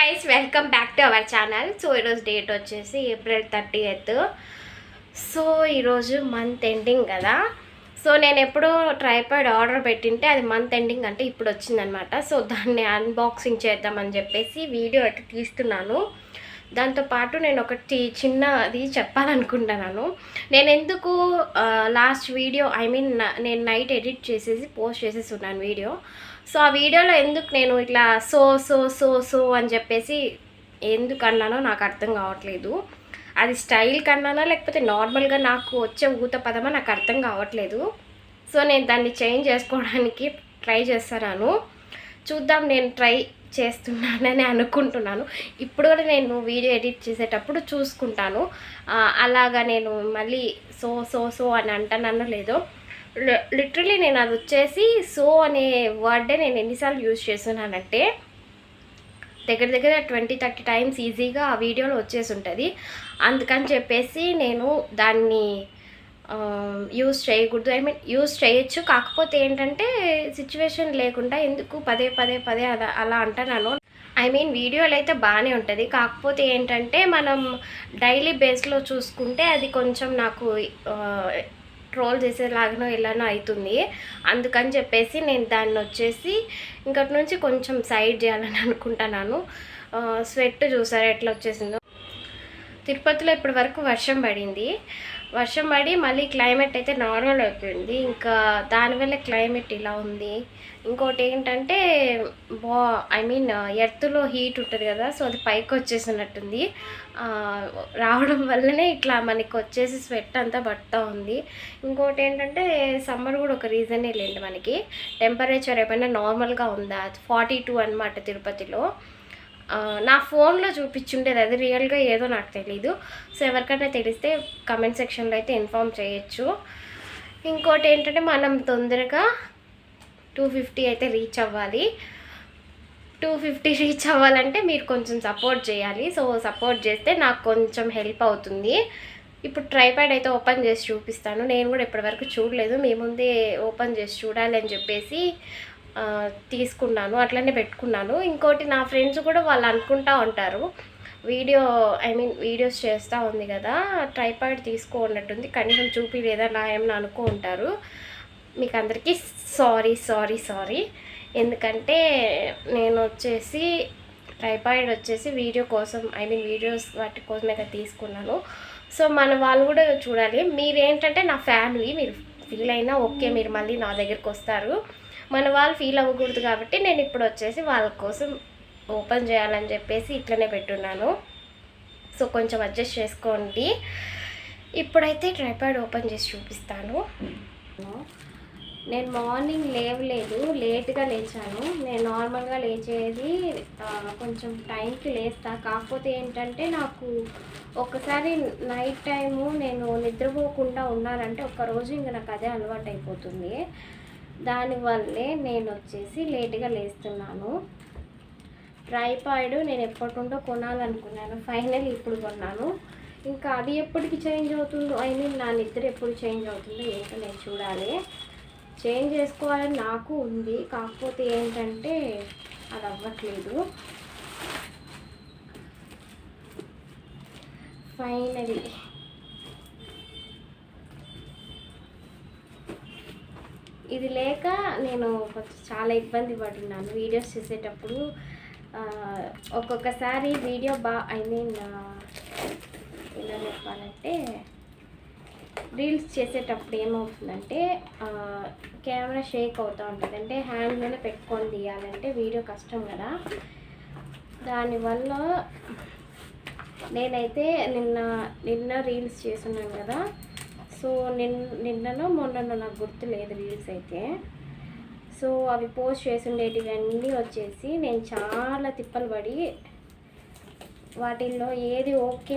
Guys welcome back to our channel. So ఈరోజు date వచ్చేసి April 30th. So ఈరోజు month ending కదా. So నేను ఎప్పుడు ట్రైపాడ్ ఆర్డర్ పెట్టింటే అది మంత్ ఎండింగ్ అంటే ఇప్పుడు వచ్చిందనమాట. సో దాన్ని అన్బాక్సింగ్ చేద్దామని చెప్పేసి వీడియో అయితే తీస్తున్నాను. దాంతోపాటు నేను ఒకటి చిన్నది చెప్పాలనుకుంటున్నాను. నేను ఎందుకు లాస్ట్ వీడియో నేను నైట్ ఎడిట్ చేసేసి పోస్ట్ చేసేసి ఉన్నాను వీడియో. సో ఆ వీడియోలో ఎందుకు నేను ఇట్లా సో సో సో సో అని చెప్పేసి ఎందుకు అన్నానో నాకు అర్థం కావట్లేదు. అది స్టైల్ కన్నానా లేకపోతే నార్మల్గా నాకు వచ్చే ఊత పదమా నాకు అర్థం కావట్లేదు. సో నేను దాన్ని చేంజ్ చేసుకోవడానికి ట్రై చేస్తున్నాను. చూద్దాం, నేను ట్రై చేస్తున్నానని అనుకుంటున్నాను. ఇప్పుడు కూడా నేను వీడియో ఎడిట్ చేసేటప్పుడు చూసుకుంటాను. అలాగా నేను మళ్ళీ సో సో సో అని అంటానో లేదో. లిటరలీ నేను అది వచ్చేసి సో అనే వర్డే నేను ఎన్నిసార్లు యూజ్ చేస్తున్నానంటే దగ్గర 20-30 టైమ్స్ ఈజీగా ఆ వీడియోలో వచ్చేసి ఉంటుంది. అందుకని చెప్పేసి నేను దాన్ని యూజ్ చేయకూడదు. యూజ్ చేయొచ్చు, కాకపోతే ఏంటంటే సిచ్యువేషన్ లేకుండా ఎందుకు పదే అలా అంటున్నాను. వీడియోలు అయితే బాగానే ఉంటుంది, కాకపోతే ఏంటంటే మనం డైలీ బేస్లో చూసుకుంటే అది కొంచెం నాకు ట్రోల్ చేసేలాగానో ఎలానో అవుతుంది. అందుకని చెప్పేసి నేను దాన్ని వచ్చేసి ఇంకటి నుంచి కొంచెం సైడ్ చేయాలని అనుకుంటున్నాను. స్వెట్ చూసారా ఎట్లా వచ్చేసిందో. తిరుపతిలో ఇప్పటి వరకు వర్షం పడి మళ్ళీ క్లైమేట్ అయితే నార్మల్ అయిపోయింది. ఇంకా దానివల్ల క్లైమేట్ ఇలా ఉంది. ఇంకోటి ఏంటంటే ఎర్త్లో హీట్ ఉంటుంది కదా, సో అది పైకి వచ్చేసినట్టుంది. రావడం వల్లనే ఇట్లా మనకి వచ్చేసి స్వెట్ అంతా పడుతూ ఉంది. ఇంకోటి ఏంటంటే సమ్మర్ కూడా ఒక రీజనే లేండి. మనకి టెంపరేచర్ ఏమైనా నార్మల్గా ఉందా, 42 అనమాట తిరుపతిలో. నా ఫోన్లో చూపించుండేది, అది రియల్గా ఏదో నాకు తెలీదు. సో ఎవరికైనా తెలిస్తే కమెంట్ సెక్షన్లో అయితే ఇన్ఫామ్ చేయొచ్చు. ఇంకోటి ఏంటంటే మనం తొందరగా 250 అయితే రీచ్ అవ్వాలి. 250 రీచ్ అవ్వాలంటే మీరు కొంచెం సపోర్ట్ చేయాలి. సో సపోర్ట్ చేస్తే నాకు కొంచెం హెల్ప్ అవుతుంది. ఇప్పుడు ట్రైపాడ్ అయితే ఓపెన్ చేసి చూపిస్తాను. నేను కూడా ఇప్పటివరకు చూడలేదు, మీ ముందే ఓపెన్ చేసి చూడాలి అని చెప్పేసి తీసుకున్నాను, అట్లనే పెట్టుకున్నాను. ఇంకోటి నా ఫ్రెండ్స్ కూడా వాళ్ళు అనుకుంటూ ఉంటారు, వీడియోస్ చేస్తూ ఉంది కదా ట్రైపాడ్ తీసుకో ఉన్నట్టుంది, కనీసం చూపిలేదా నా ఏమన్నా అనుకో ఉంటారు. మీకు అందరికీ సారీ. ఎందుకంటే నేను వచ్చేసి ట్రైపాడ్ వచ్చేసి వీడియో కోసం వీడియోస్ వాటి కోసమే తీసుకున్నాను. సో మన వాళ్ళు కూడా చూడాలి. మీరేంటంటే నా ఫ్యామిలీ, మీరు ఫీల్ అయినా ఓకే, మీరు మళ్ళీ నా దగ్గరికి వస్తారు. మన వాళ్ళు ఫీల్ అవ్వకూడదు కాబట్టి నేను ఇప్పుడు వచ్చేసి వాళ్ళ కోసం ఓపెన్ చేయాలని చెప్పేసి ఇట్లనే పెట్టున్నాను. సో కొంచెం అడ్జస్ట్ చేసుకోండి. ఇప్పుడైతే ట్రైపాడ్ ఓపెన్ చేసి చూపిస్తాను. నేను మార్నింగ్ లేవలేదు, లేట్గా లేచాను. నేను నార్మల్గా లేచేది కొంచెం టైంకి లేస్తా. కాకపోతే ఏంటంటే నాకు ఒకసారి నైట్ టైము నేను నిద్రపోకుండా ఉన్నానంటే ఒక్కరోజు ఇంకా నాకు అదే అలవాటు అయిపోతుంది. దానివల్లే నేను వచ్చేసి లేట్గా లేస్తున్నాను. ట్రైపాడ్ నేను ఎప్పటినుండో కొనాలనుకున్నాను, ఫైనల్ ఇప్పుడు కొన్నాను. ఇంకా అది ఎప్పటికి చేంజ్ అవుతుందో, నా నిద్ర ఎప్పుడు చేంజ్ అవుతుందో ఏంటో నేను చూడాలి. చేంజ్ చేసుకోవాలని నాకు ఉంది, కాకపోతే ఏంటంటే అది అవ్వట్లేదు. ఫైనలీ ఇది లేక నేను కొంచెం చాలా ఇబ్బంది పడుతున్నాను వీడియోస్ చేసేటప్పుడు. ఒక్కొక్కసారి వీడియో ఎలా చెప్పాలంటే రీల్స్ చేసేటప్పుడు ఏమవుతుందంటే కెమెరా షేక్ అవుతూ ఉంటుంది. అంటే హ్యాండ్లోనే పెట్టుకొని తీయాలంటే వీడియో కష్టం కదా. దానివల్ల నేనైతే నిన్న రీల్స్ చేస్తున్నాను కదా. సో నిన్ననో మొన్ననో నాకు గుర్తులేదు రీల్స్ అయితే. సో అవి పోస్ట్ చేసిండేటివన్నీ వచ్చేసి నేను చాలా తిప్పలు పడి వాటిల్లో ఏది ఓకే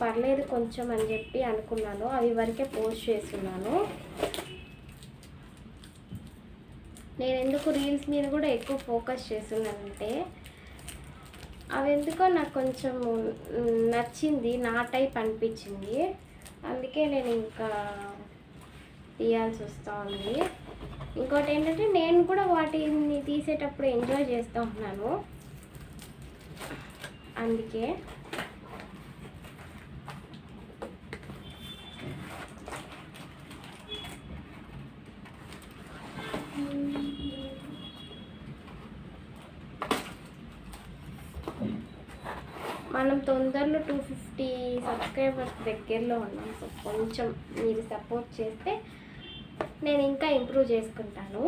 పర్లేదు కొంచెం అని చెప్పి అనుకున్నాను, అవి వరకే పోస్ట్ చేస్తున్నాను. నేను ఎందుకు రీల్స్ మీద కూడా ఎక్కువ ఫోకస్ చేస్తున్నానంటే అవి ఎందుకో నాకు కొంచెం నచ్చింది, నా టైప్ అనిపించింది. అందుకే నేను ఇంకా తీయాల్సి వస్తూ ఉంది. ఇంకోటి ఏంటంటే నేను కూడా వాటిని తీసేటప్పుడు ఎంజాయ్ చేస్తూ ఉన్నాను. అందుకే మనం తొందరలో 250 సబ్స్క్రైబర్స్ దగ్గరలో ఉన్నాం. సో కొంచెం మీరు సపోర్ట్ చేస్తే నేను ఇంకా ఇంప్రూవ్ చేసుకుంటాను.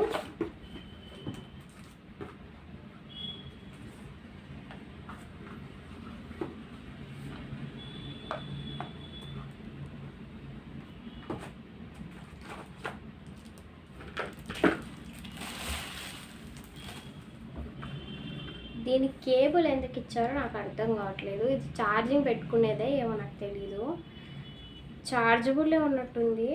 దీనికి కేబుల్ ఎందుకు ఇచ్చారో నాకు అర్థం కావట్లేదు. ఇది ఛార్జింగ్ పెట్టుకునేదే ఏమో నాకు తెలీదు. ఛార్జబుల్లే ఉన్నట్టుంది.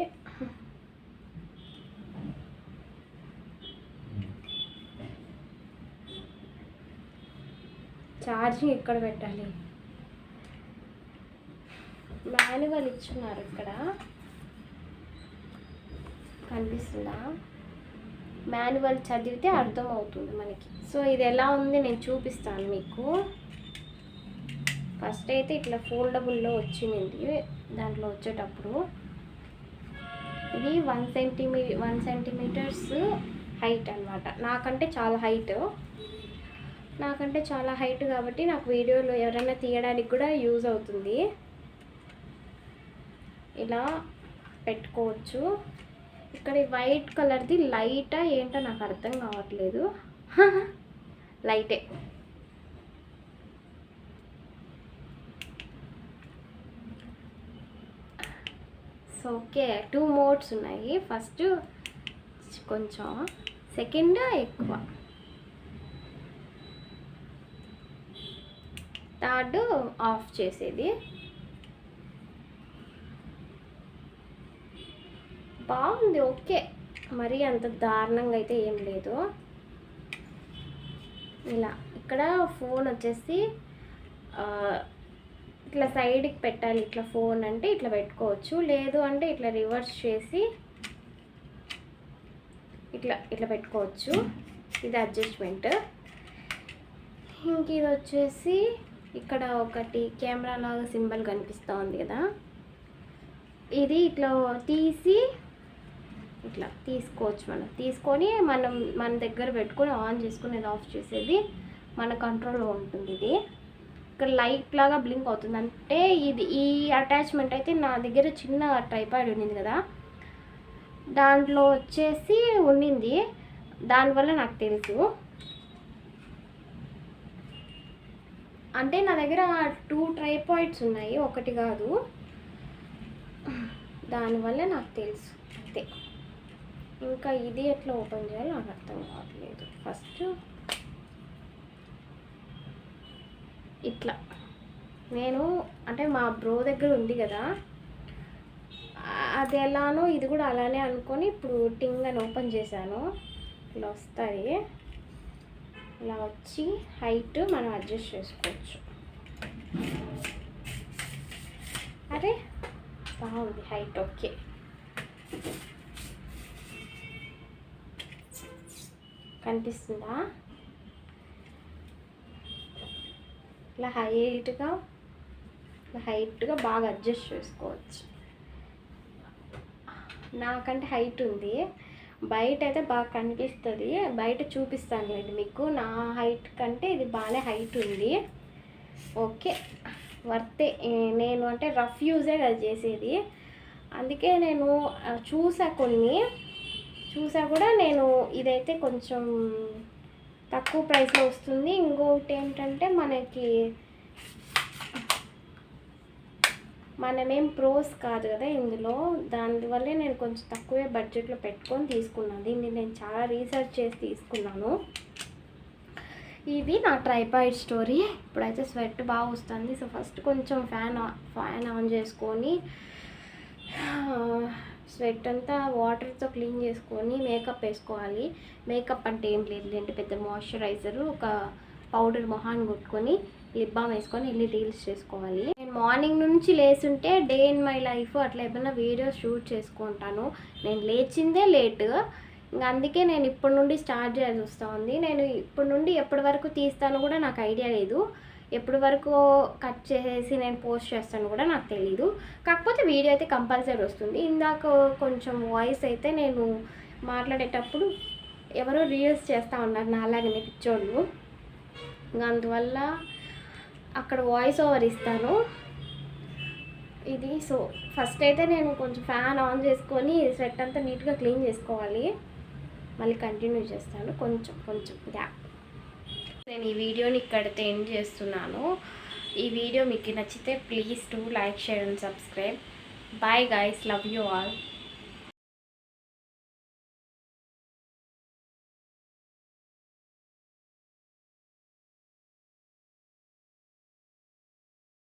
ఛార్జింగ్ ఎక్కడ పెట్టాలి? మాన్యువల్ ఇచ్చున్నారు ఇక్కడ, కనిపిస్తుందా? మాన్యువల్ చదివితే అర్థం అవుతుంది మనకి. సో ఇది ఎలా ఉంది నేను చూపిస్తాను మీకు. ఫస్ట్ అయితే ఇట్లా ఫోల్డబుల్లో వచ్చింది దాంట్లో వచ్చేటప్పుడు. ఇది 1 సెంటీమీటర్స్ హైట్ అనమాట. నాకంటే చాలా హైట్ కాబట్టి నాకు వీడియోలో ఎవరైనా తీయడానికి కూడా యూజ్ అవుతుంది. ఇలా పెట్టుకోవచ్చు. ఇక్కడ వైట్ కలర్ది లైటా ఏంటో నాకు అర్థం కావట్లేదు. లైటే. సో ఓకే, 2 మోడ్స్ ఉన్నాయి. ఫస్ట్ కొంచెం, సెకండ్ ఎక్కువ, థర్డ్ ఆఫ్ చేసేది. బాగుంది, ఓకే. మరీ అంత దారుణంగా అయితే ఏం లేదు. ఇలా ఇక్కడ ఫోన్ వచ్చేసి ఇట్లా సైడ్కి పెట్టాలి. ఇట్లా ఫోన్ అంటే ఇట్లా పెట్టుకోవచ్చు, లేదు అంటే ఇట్లా రివర్స్ చేసి ఇట్లా పెట్టుకోవచ్చు. ఇది అడ్జస్ట్మెంట్. ఇంక ఇది వచ్చేసి ఇక్కడ ఒకటి కెమెరా లాగా సింబల్ కనిపిస్తూ ఉంది కదా, ఇది ఇట్లా తీసి ఇట్లా తీసుకోవచ్చు. మనం తీసుకొని మన దగ్గర పెట్టుకొని ఆన్ చేసుకునేది, ఆఫ్ చేసేది మన కంట్రోల్లో ఉంటుంది. ఇది ఇక్కడ లైట్ లాగా బ్లింక్ అవుతుంది. అంటే ఈ అటాచ్మెంట్ అయితే నా దగ్గర చిన్న ట్రైపాడ్ ఉన్నింది కదా, దాంట్లో వచ్చేసి ఉన్నింది. దానివల్ల నాకు తెలుసు. అంటే నా దగ్గర 2 ట్రైపాడ్స్ ఉన్నాయి, ఒకటి కాదు. దానివల్ల నాకు తెలుసు అంతే. ఇంకా ఇది ఎట్లా ఓపెన్ చేయాలో నాకు అర్థం కావట్లేదు. ఫస్ట్ ఇట్లా నేను అంటే మా బ్రో దగ్గర ఉంది కదా, అది ఎలానో ఇది కూడా అలానే అనుకొని ఇప్పుడు టింగ్ అని ఓపెన్ చేశాను. ఇలా వస్తుంది. ఇలా వచ్చి హైట్ మనం అడ్జస్ట్ చేసుకోవచ్చు. అరే బాగుంది హైట్, ఓకే. కనిపిస్తుందా? ఇలా హైట్గా బాగా అడ్జస్ట్ చేసుకోవచ్చు. నాకంటే హైట్ ఉంది, బయట అయితే బాగా కనిపిస్తుంది. బయట చూపిస్తాను లేండి మీకు. నా హైట్ కంటే ఇది బాగానే హైట్ ఉంది, ఓకే. వర్తే. నేను అంటే రఫ్ యూజే కదా చేసేది, అందుకే నేను చూసా కూడా నేను ఇదైతే కొంచెం తక్కువ ప్రైస్లో వస్తుంది. ఇంకొకటి ఏంటంటే మనమేం ప్రోస్ కాదు కదా ఇందులో, దానివల్లే నేను కొంచెం తక్కువే బడ్జెట్లో పెట్టుకొని తీసుకున్నాను. దీన్ని నేను చాలా రీసెర్చ్ చేసి తీసుకున్నాను. ఇది నా ట్రైపాడ్ స్టోరీ. ఇప్పుడైతే స్వెట్ బాగా వస్తుంది. సో ఫస్ట్ కొంచెం ఫ్యాన్ ఆన్ చేసుకొని స్వెట్ అంతా వాటర్తో క్లీన్ చేసుకొని మేకప్ వేసుకోవాలి. మేకప్ అంటే ఏం లేదులేండి, పెద్ద మాయిశ్చరైజరు, ఒక పౌడర్ మొహాన్ని కొట్టుకొని లిప్ బామ్ వేసుకొని వెళ్ళి రీల్స్ చేసుకోవాలి. నేను మార్నింగ్ నుంచి లేచుంటే డే ఇన్ మై లైఫ్ అట్లా ఏమైనా వీడియోస్ షూట్ చేసుకుంటాను. నేను లేచిందే లేట్, ఇంకా అందుకే నేను ఇప్పటి నుండి స్టార్ట్ చేయాల్సి వస్తుంది. నేను ఇప్పటి నుండి ఎప్పటి వరకు తీస్తానో కూడా నాకు ఐడియా లేదు. ఎప్పటి వరకు కట్ చేసి నేను పోస్ట్ చేస్తాను కూడా నాకు తెలీదు. కాకపోతే వీడియో అయితే కంపల్సరీ వస్తుంది. ఇందాక కొంచెం వాయిస్ అయితే నేను మాట్లాడేటప్పుడు ఎవరో రీల్స్ చేస్తూ ఉన్నారు నాలాగనే పిచ్చోళ్ళు. ఇంకా అందువల్ల అక్కడ వాయిస్ ఓవర్ ఇస్తాను ఇది. సో ఫస్ట్ అయితే నేను కొంచెం ఫ్యాన్ ఆన్ చేసుకొని స్వెట్ అంతా నీట్గా క్లీన్ చేసుకోవాలి. మళ్ళీ కంటిన్యూ చేస్తాను కొంచెం గ్యాప్. నేను ఈ వీడియోని ఇక్కడితో ఎండ్ చేస్తున్నాను. ఈ వీడియో మీకు నచ్చితే please to like, share and subscribe. Bye guys, love you all.